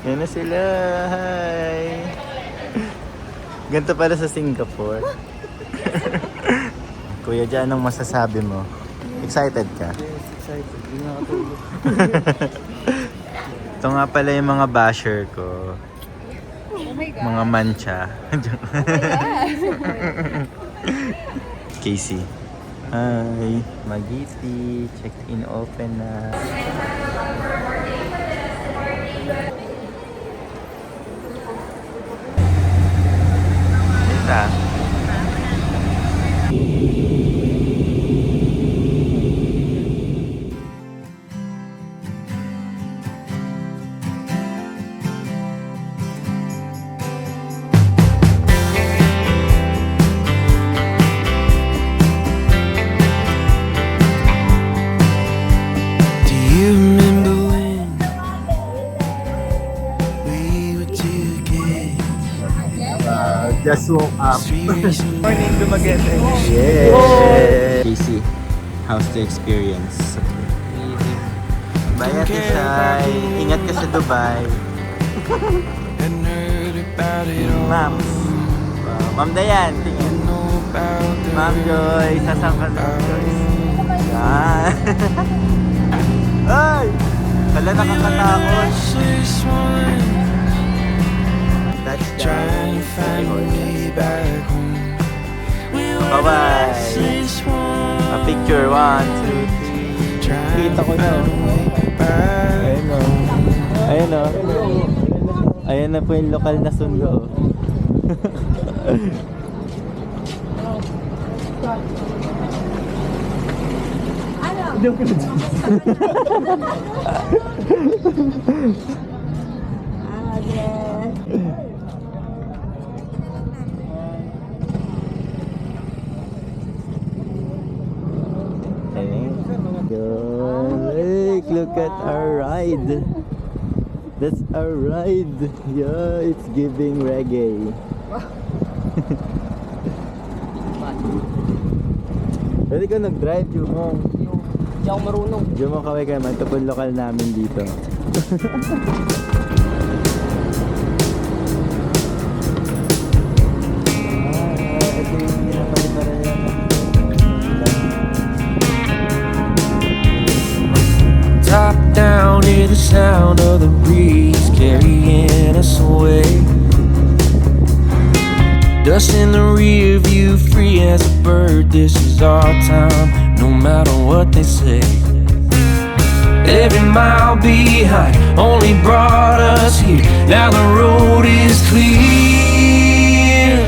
Yan na sila. Hi. Ganito pala sa Singapore. Kuya, dyan, anong masasabi mo? Excited ka? Yes, excited. Hindi nakatulog. Ito nga pala yung mga basher ko. Oh my God. Mga mancha. Casey. Hi. Magiti. Check-in open na. Ito. Do you remember when we were together? Just woke up. Serious and Morning, Dumaguete. Yeah. Casey, how's the experience? Bye, Ate Shai. Ingat ka sa Dubai. hadn't heard about it all. Ma'am. Ma'am Dayan, tingin. Know about the Ma'am Joy, sasang ka na, Joyce. Yan. Ay! Pala nakakatakot. restless one, Touchdown. trying to find my way back home. We were the Bye-bye. restless one, A picture, 1, 2, 3. trying Kita to ko na. find a way back. Ayun o. Ayun o. Ayun na po yung lokal na sundo. Hey, look at our ride. That's our ride. Yeah, it's giving reggae. Pwede ka nag-drive, Jumong. Hindi ako marunong. Jumong, kaway ka naman. Ito po yung lokal namin dito. Ito yung pinapaliparan yan. Top down, hear the sound of the breeze carrying us away. Dust in the rear view, free as a bird. This is our time, no matter what they say. Every mile behind only brought us here. Now the road is clear.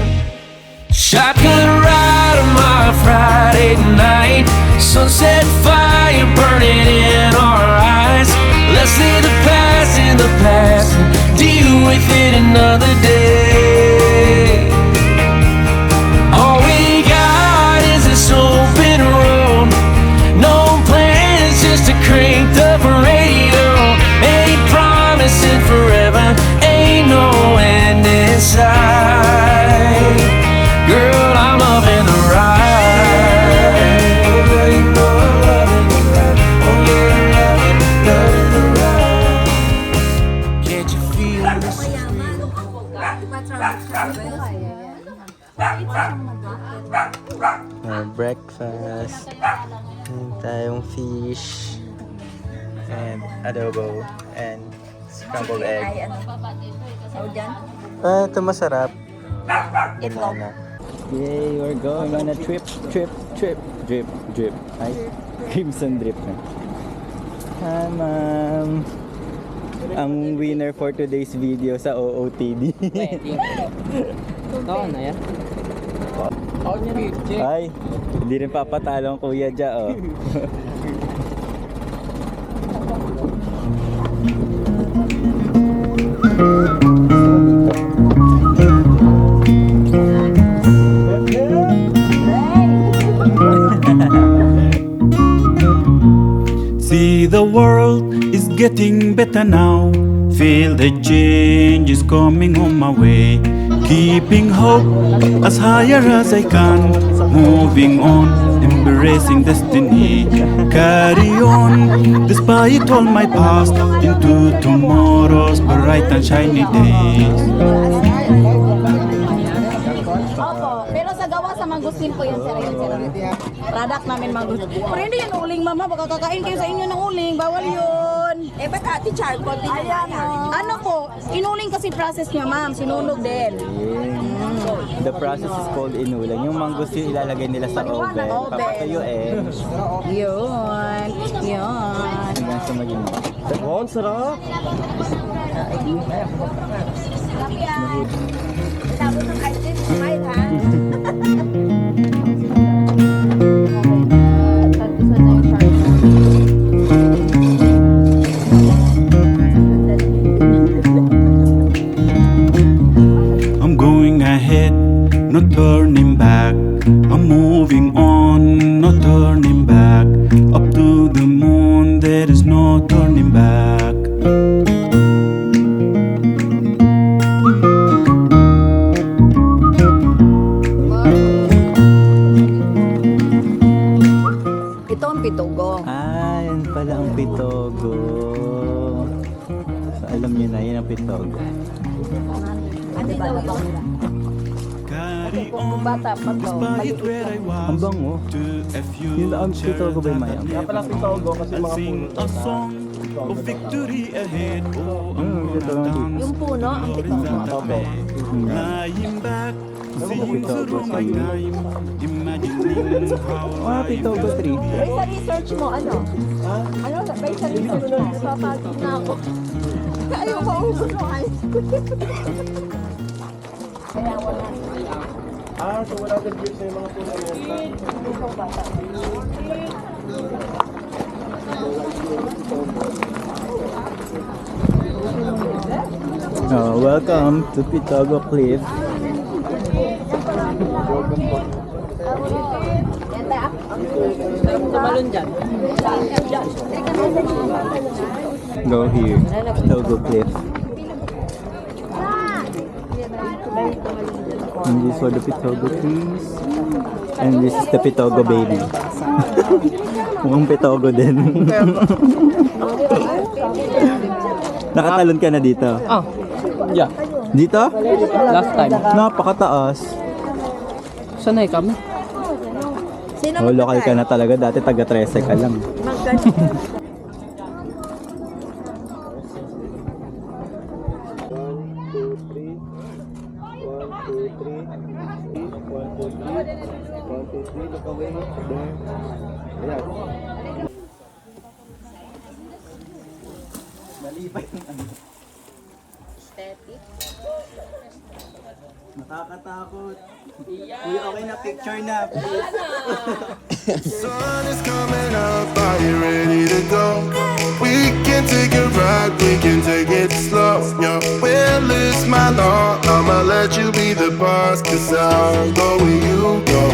Shotgun ride on my Friday night. Sunset fire burning in our eyes. Let's leave the past in the past and deal with it another day. All we got is this open road. No plans, just a cranked up radio. Ain't promising forever, ain't no end in sight. Girl, I'm loving the ride. You know I'm loving the ride. Oh yeah, loving the ride. Can't you feel this? Breakfast. Meron tayong fish. And adobo. And scrambled egg. Ah, ito masarap. Banana. Yay, we're going on a trip. Drip. Ay, Crimson Drip na. Hi, ma'am. Ang winner for today's video sa OOTD. Ikaw na yan. Ako niya check. Ay, hindi rin papatalo ang kuya dyan, oh. See, the world is getting better now. Feel the change is coming on my way. Keeping hope as higher as I can. Moving on, embracing destiny. Carry on, despite all my past, into tomorrow's bright and shiny days. Opo, pero sa gawa sa mangustin po yan, sir. Yun, sir. Product namin mangustin. Pero hindi yan uling, mama. Baka kakain kayo sa inyo ng uling. Bawal yun. Eh, ba't ate charcoal din Ayan, yan? ano po, inuling kasi process niya, ma'am. Sinunog din. The process is called inulang. Yung mangustin ilalagay nila sa oven. Oven. Papatuyuin. Yun. Yun. Hanggang sa maging Tapos ng ice cream, kumain ha? I'm going ahead, no turning back. I'm moving on, no turning back. Up to the moon, there is no turning back. Ito ang pitugo. Ah, yan pala ang pitogo. So, alam niyo na, yan ang pitogo. Ano daw yun? Carry on, Bata pa to. despite where I was. Ang bango. To a Yung ang pitogo ba yung mayam? I'll sing a song of victory ahead. Oh, I'm ito gonna ang dance. Yung puno, ang pitugo. Lying back, seeing through my time, imagining how Ah, I pitogo tree. Bay sa research mo, ano? Ano? Bay sa research mo. Napapagod na ako. Ayaw ko ubos ng ice cream. Oh, welcome to Pitogo Cliff. Tumalon dyan. Go here, Pitogo Cliff. And these are the Pitogo trees. And this is the Pitogo baby. Mukhang Pitogo din. Nakatalon ka na dito. Ah, yeah. Dito? Last time. Napakataas. Sanay kami. Sino Oh, lokal ka na talaga. Dati taga 13 ka lang. Nakakatakot. Uy, okay na, picture na. Sun is coming up, are you ready to go? We can take a ride, we can take it slow. Your will is my law, I'ma let you be the boss, cause I'll go where you go.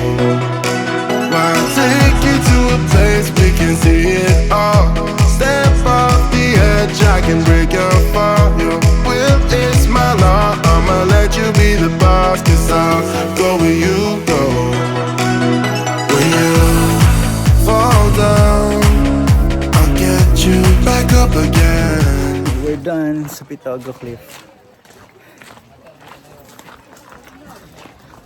I'll take you to a place we can see it all. Step off the edge, I can break your fall. Your will is my law, I'ma let you be the boss, cause I'll go where you go. When you fall down, I'll get you back up again. We're done sa Pitogo Cliff.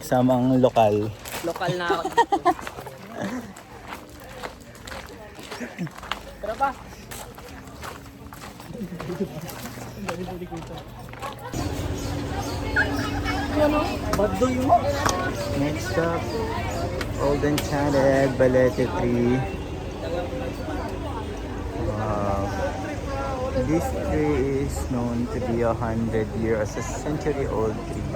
Kasama ang lokal. Lokal na ako. Tara pa. Next stop, Old Enchanted Balete Tree. Wow. This tree is known to be 100-year as a century-old tree.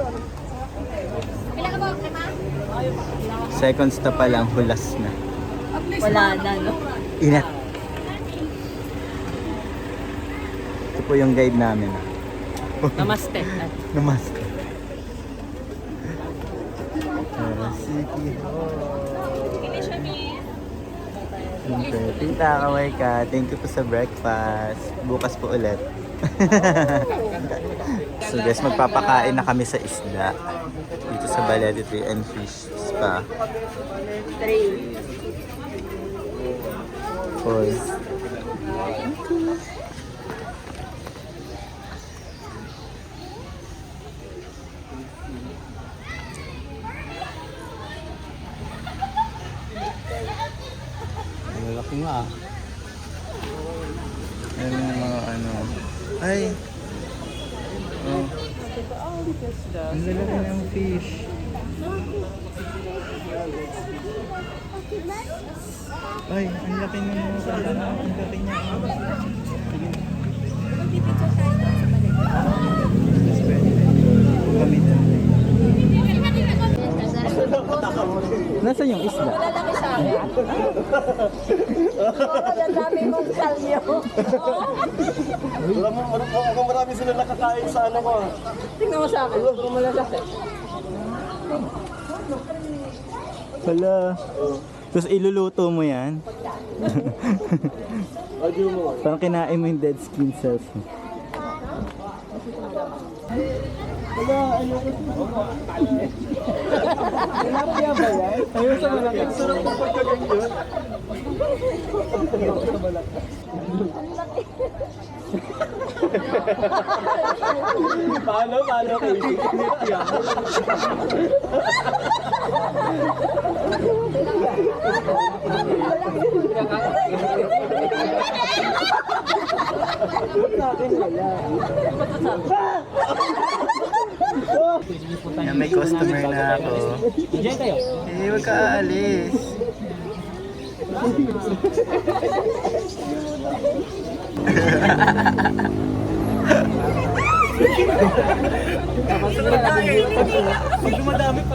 Second stop pa lang, hulas na. Wala na, no? Inat. Ito po yung guide namin. Namaste. Namaste. Sige. Siyempre, tita, kaway ka. Thank you po sa breakfast. Bukas po ulit. So guys, magpapakain na kami sa isda. Dito sa Balete Tree and Fish Spa. 4. Malaki nga. Ayan yung mga ano. Ay! Oh. Ang lalaki ng fish. Ay, ang laki ng mga kalama. Ang laki niya. Nasaan yung isla? Malalaki sa akin. Ang dami mong kalyo. Marami sila nakakain sa ano ko. Tingnan mo sa akin. Kung malalaki. Hala. Tapos iluluto mo yan? Parang kinain mo yung dead skin cells mo. Ayun sa malaki. Sarap ng pagkaganyan. Paano kayo? Init yan. Yan, may customer na ako. Diyan kayo. Eh, huwag ka aalis. Pag dumadami pa.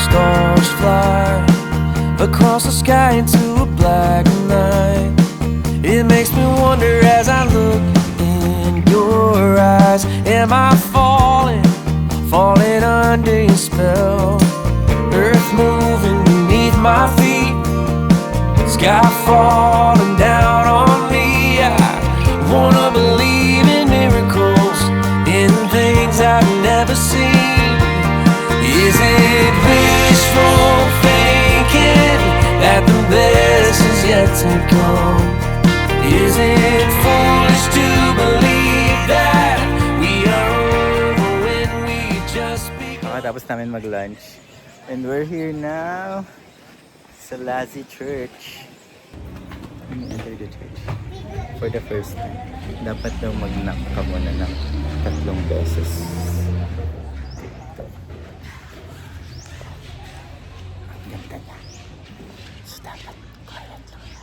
Stars fly across the sky into a black night. It makes me wonder as I look in your eyes. Am I falling under your spell? Earth moving beneath my feet, sky falling down on me. I wanna believe in miracles, in things I've never seen. Is it wishful thinking that the best is yet to come? Is it foolish to believe that we are over when we just begun? Tapos namin mag-lunch. And we're here now sa Lazi Church. Let me enter the church. For the first time. Dapat daw mag-knock ka muna ng 3 beses. Ang ganda niya. So dapat quiet lang tayo.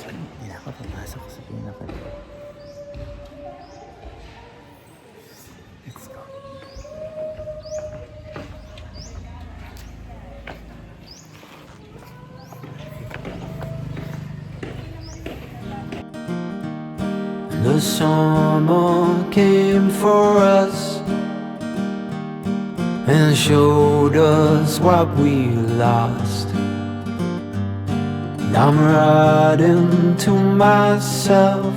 So hindi na ako papasok sa pinaka-loob. Let's go. The summer came for us and showed us what we lost. And I'm writing to myself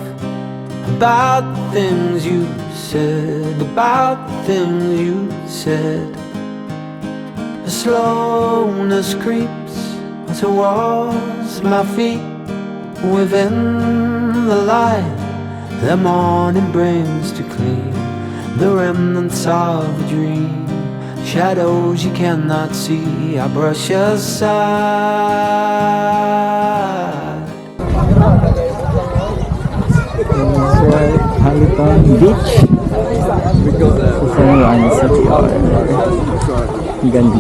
about the things you said, about the things you said. The slowness creeps towards my feet within the light the morning brings to clean the remnants of a dream. Shadows you cannot see, I brush aside. Halipan Beach sa San Juan City. Gandhi.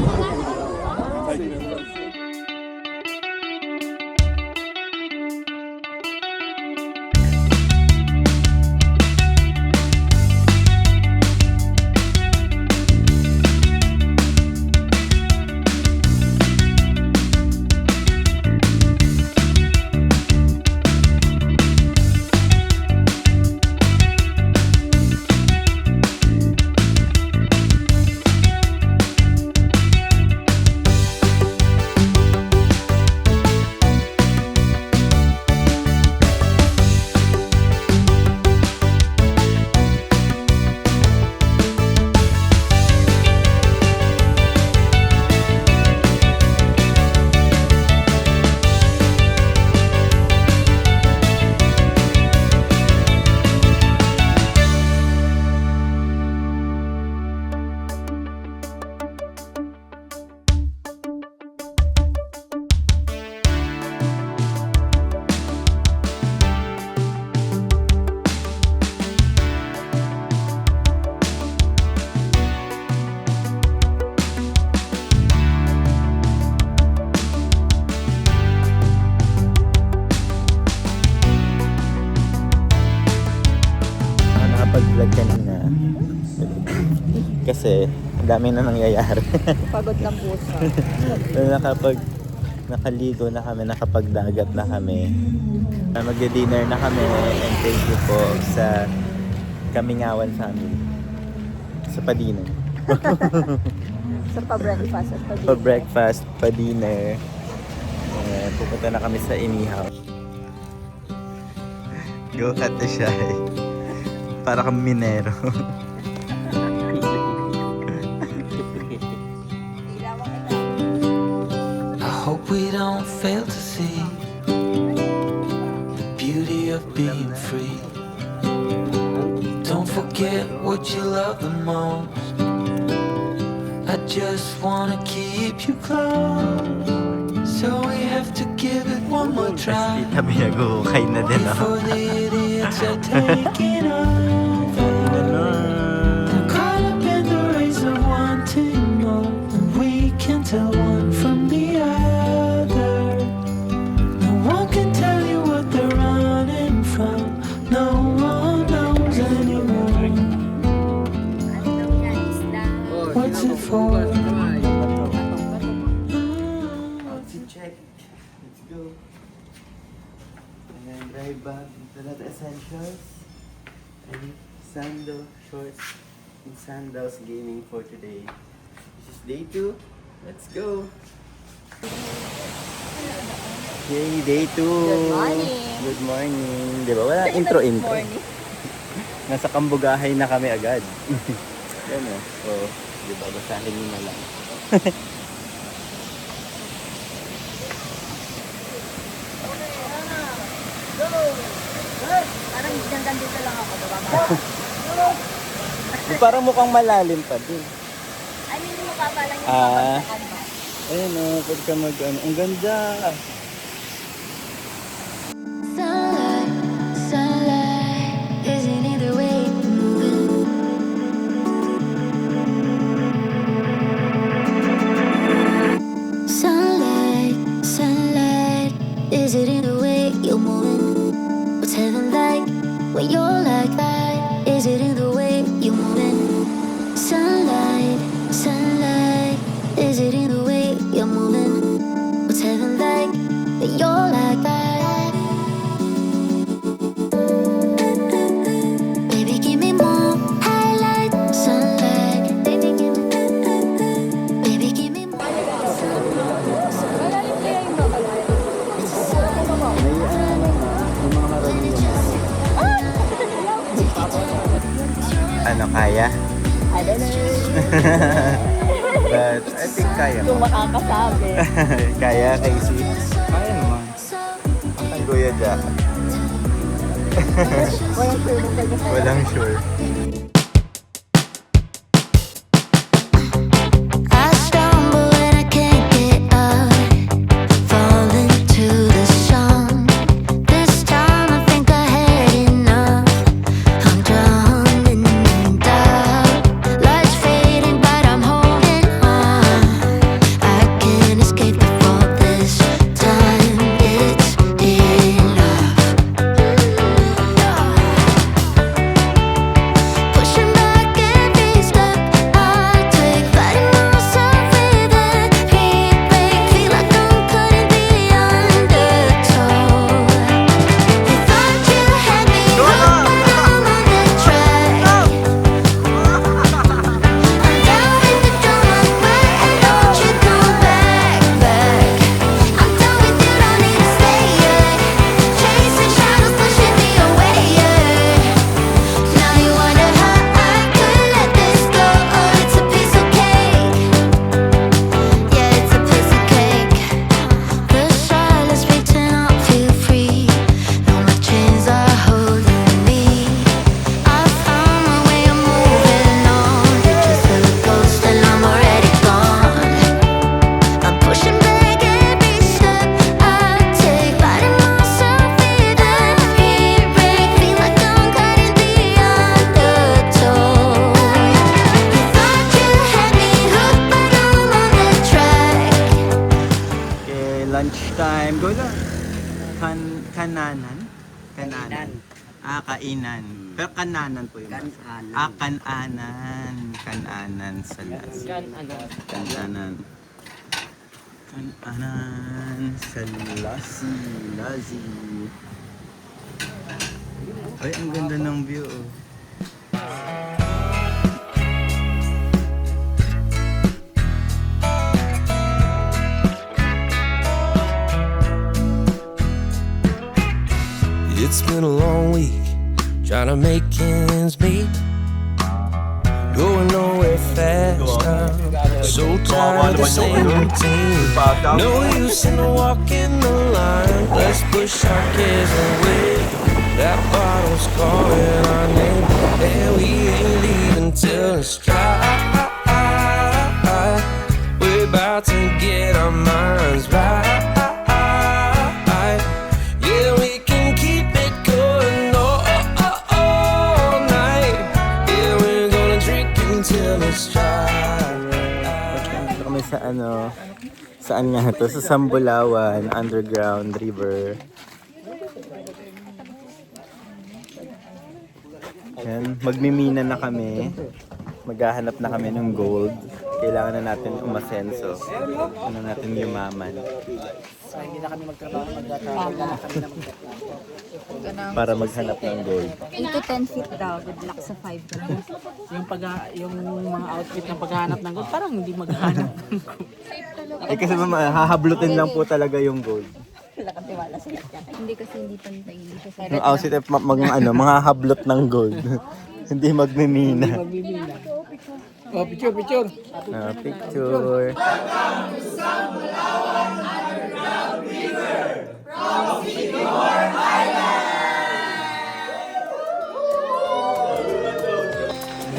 kasi ang dami na nangyayari. Pagod lang puso. Nakaligo na kami, nakapagdagat na kami. Magdi-dinner na kami and thank you po sa Kamingawan family. Sa pa-dinner. Sa pa-breakfast at pa-dinner. Pa-breakfast, pa-dinner. Pupunta na kami sa Inihaw. Go at the shy. Para kang minero. I hope we don't fail to see the beauty of being free. Don't forget what you love the most. I just wanna keep you close, so we have to give it one more try Tita Biyago, kain na din ako. before the idiots are taking over. They're caught up in the race of wanting more, and we can't tell one from the other. No one can tell you what they're running from. No one knows anymore. What's it for? Outfit check. Let's go. And then drive back into the essentials. And sandal, shorts, and sandals gaming for today. This is day 2. Let's go. Yay, day 2. Good morning. Good morning. Di ba? Wala intro. Nasa Kambugahay na kami agad. Yan o. So, di ba? Basahin nyo na lang. Parang hanggang dito lang ako, diba? Parang mukhang malalim pa din. I mean, mukha lang yung Ayun o, pwede ka ang ganda. Sunlight, sunlight, isn't it the way you're moving? Sunlight, sunlight, is it in the way you're moving? What's heaven like when you're like that? Is it in the way you're moving? Sunlight, sunlight, is it in the way you're moving? What's heaven like when you're like that? Baby, give me more highlight, sunlight. Baby, give me more. Ano, kaya? I don't know. But I think kaya. Kung makakasabi. Kaya, Casey. Kaya naman. Ang Kuya Jack. Walang sure na kayo. Walang sure. I stumble and I can't get up, fall into the song. This time I think I had enough. I'm drowning in doubt. Lights fading, but I'm holding on. I can't escape the fall this time. It's enough. Pushing back every step I take, fighting myself with every break. Feel like I'm cutting the undertow. You thought you had me hooked, but I'm on the track. I'm down with the drama, and don't you come back. I'm done with you, don't need to stay here. Chasing shadows, pushing me away. Now you wonder how I could let this go. Oh, it's a piece of cake. Yeah, it's a piece of cake. The silence reaching out, feel free. No more chains are holding me. I found my way, I'm moving on. You're just a ghost and I'm already gone. I'm pushing back every step I take, fighting myself with every break. Feel like I'm cutting the undertow. You thought you had me hooked, but I'm on the track. Okay, lunchtime. Go lang. Kananan? Kainan. Pero kananan po yung Kananan. kananan. Kananan sa Lassi. Kananan. Kananan sa Lassi. Lassi. Ay, ang ganda ng view. Oh. It's been a long week trying to make ends meet. Going nowhere fast. I'm so tired of the same routine. No use in walking the line. Let's push our cares away. That bottle's calling our name, and we ain't leaving till it's dry. We're about to get our minds right. Yeah, we can keep it going all night. Yeah, we're gonna drink until it's dry. Ito kami sa ano, saan nga ito? Sa Sambulawan, Underground River. Yan, magmimina na kami. Maghahanap na kami ng gold. Kailangan na natin umasenso. Ano natin yumaman. Para maghanap ng gold. 8 to 10 feet daw. Good luck sa 5 grams. Yung mga outfit ng paghahanap ng gold, parang hindi maghanap ng gold. Eh kasi hahablutin lang po talaga yung gold. Wala kang tiwala sa kanya. Hindi kasi hindi pantay. Hindi siya sa Yung outfit ay mga hablot ng gold. Hindi magmimina. Magbibina. Oh, picture, picture. Picture.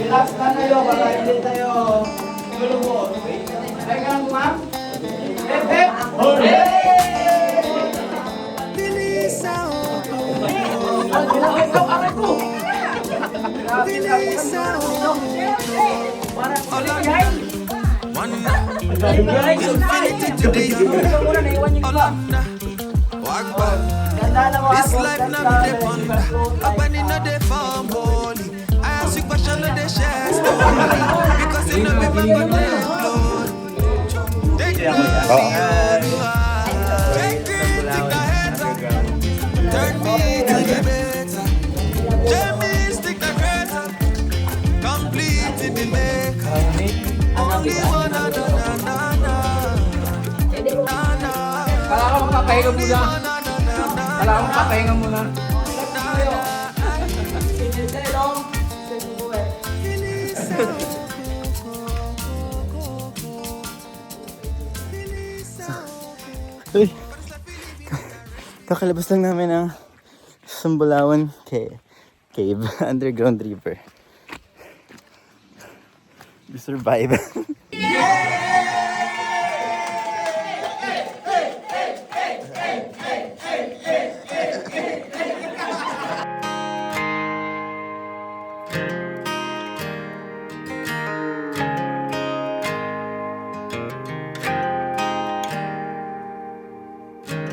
Relax na kayo para hindi tayo lulubo. Teka lang, ma'am. Hep, hep. This life now me dey ponder. Up and in the farm holy. I ask you question of the share story. Because you know me man go take glory. Take glory. Take greed, take the hater. Turn me to the better. Jamie, stick the greater. Complete in the maker. Only one, na na na na na. Na na. Kala ko makapahinga muna. Kala ko makapahinga muna. Uy, kakalabas lang namin ng Sambulawan Cave, Underground River. We survive.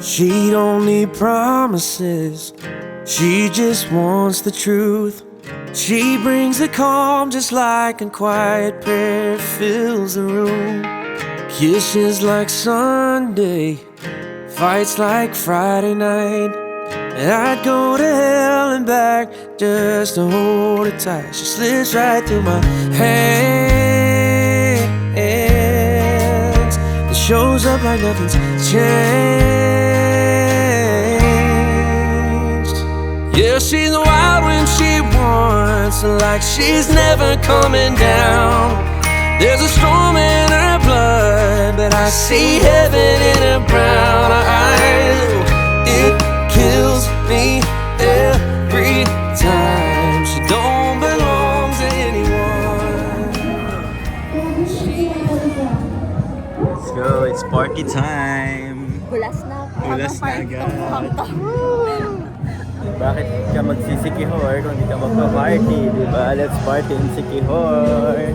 She don't need promises, she just wants the truth. She brings the calm just like a quiet prayer fills the room. Kisses like Sunday, fights like Friday night. And I'd go to hell and back just to hold her tight. She slips right through my hands and shows up like nothing's changed. Yeah, she's wild when she wants, like she's never coming down. There's a storm in her blood, but I see heaven in her brown eyes. It kills me every time. She don't belong to anyone. Let's go, it's party time. Hulas na. Hulas na agad. Bakit ka magsisikihor kung di ka magpa-party, diba? Let's party in Sikihor.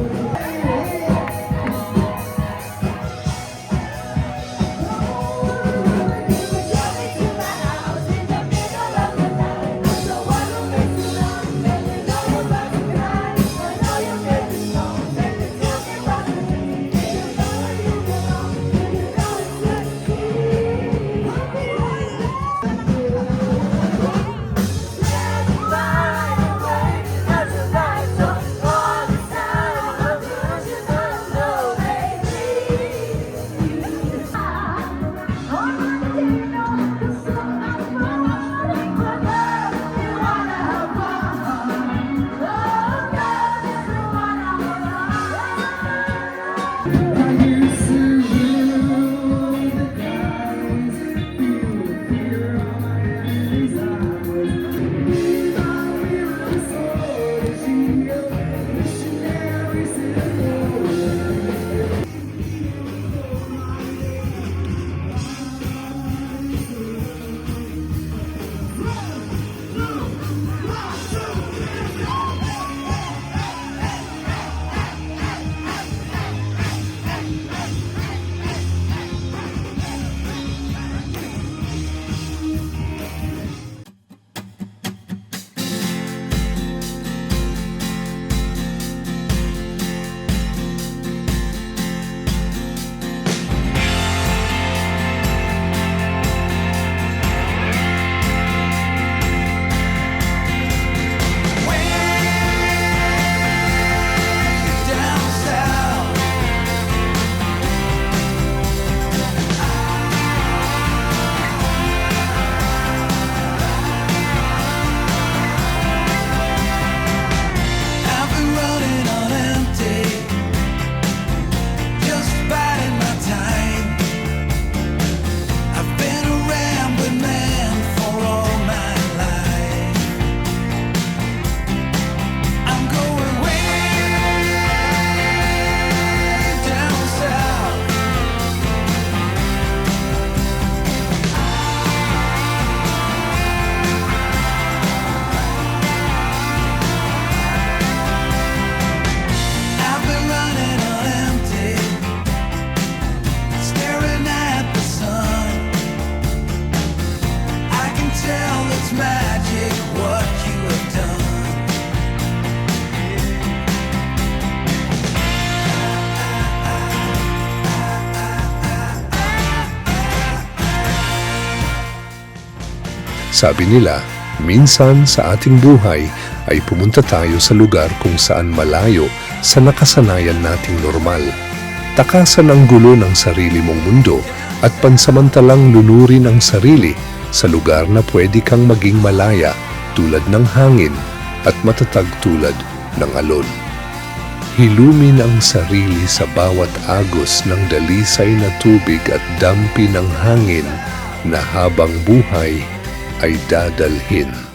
It's magic what you have done. Sabi nila, minsan sa ating buhay ay pumunta tayo sa lugar kung saan malayo sa nakasanayan nating normal. Takasan ang gulo ng sarili mong mundo at pansamantalang lunurin ang sarili sa lugar na pwede kang maging malaya tulad ng hangin at matatag tulad ng alon. Hilumin ang sarili sa bawat agos ng dalisay na tubig at dampi ng hangin na habang buhay ay dadalhin.